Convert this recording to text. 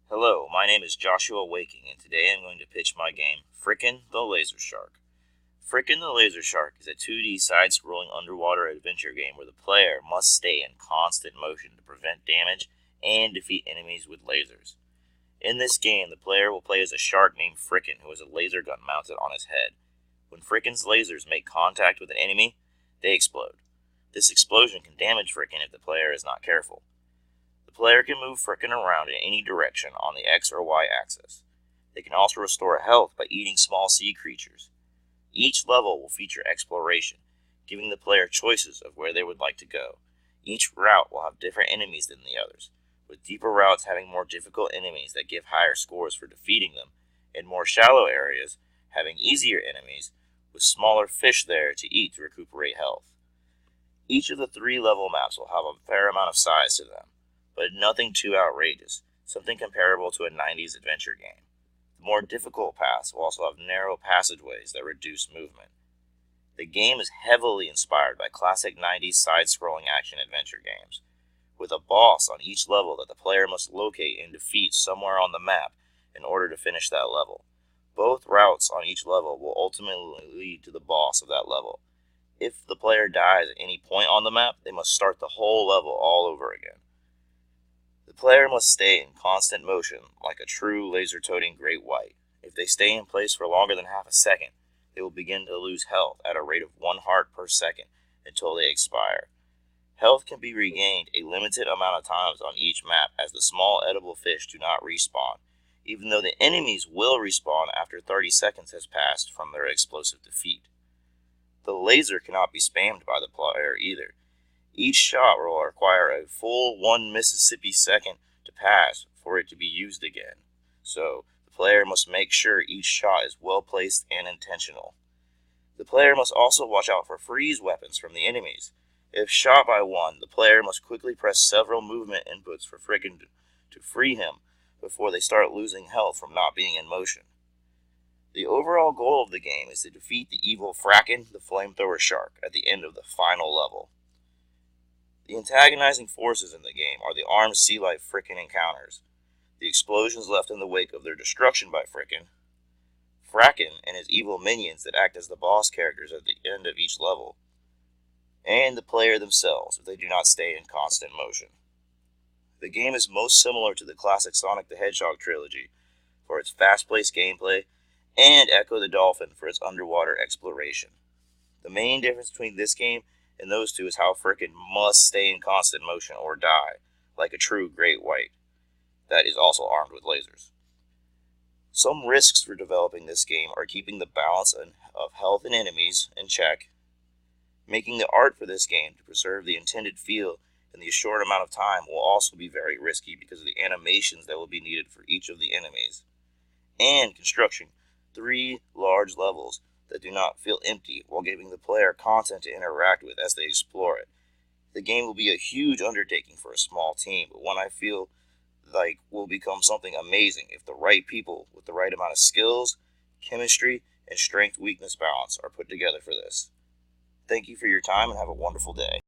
Hello, my name is Joshua Wehking, and today I'm going to pitch my game, Frikin the Laser Shark. Frikin the Laser Shark is a 2D side-scrolling underwater adventure game where the player must stay in constant motion to prevent damage and defeat enemies with lasers. In this game, the player will play as a shark named Frikin who has a laser gun mounted on his head. When Frikin's lasers make contact with an enemy, they explode. This explosion can damage Frikin if the player is not careful. The player can move Frikin around in any direction on the X or Y axis. They can also restore health by eating small sea creatures. Each level will feature exploration, giving the player choices of where they would like to go. Each route will have different enemies than the others, with deeper routes having more difficult enemies that give higher scores for defeating them, and more shallow areas having easier enemies with smaller fish there to eat to recuperate health. Each of the 3 level maps will have a fair amount of size to them, but nothing too outrageous, something comparable to a 90s adventure game. The more difficult paths will also have narrow passageways that reduce movement. The game is heavily inspired by classic 90s side-scrolling action-adventure games, with a boss on each level that the player must locate and defeat somewhere on the map in order to finish that level. Both routes on each level will ultimately lead to the boss of that level. If the player dies at any point on the map, they must start the whole level all over again. The player must stay in constant motion like a true laser-toting great white. If they stay in place for longer than half a second, they will begin to lose health at a rate of 1 heart per second until they expire. Health can be regained a limited amount of times on each map as the small edible fish do not respawn, even though the enemies will respawn after 30 seconds has passed from their explosive defeat. The laser cannot be spammed by the player either. Each shot will require a full 1 Mississippi second to pass for it to be used again, so the player must make sure each shot is well placed and intentional. The player must also watch out for freeze weapons from the enemies. If shot by one, the player must quickly press several movement inputs for Frikin to free him before they start losing health from not being in motion. The overall goal of the game is to defeat the evil Frikin the flamethrower shark at the end of the final level. The antagonizing forces in the game are the armed sea life Frikin encounters, the explosions left in the wake of their destruction by Frikin, Frikin and his evil minions that act as the boss characters at the end of each level, and the player themselves if they do not stay in constant motion. The game is most similar to the classic Sonic the Hedgehog trilogy for its fast-paced gameplay and Echo the Dolphin for its underwater exploration. The main difference between this game and those two is how Frikin must stay in constant motion or die, like a true great white, that is also armed with lasers. Some risks for developing this game are keeping the balance of health and enemies in check. Making the art for this game to preserve the intended feel in the short amount of time will also be very risky because of the animations that will be needed for each of the enemies. And constructing 3 large levels that do not feel empty while giving the player content to interact with as they explore it. The game will be a huge undertaking for a small team, but one I feel like will become something amazing if the right people with the right amount of skills, chemistry, and strength-weakness balance are put together for this. Thank you for your time and have a wonderful day.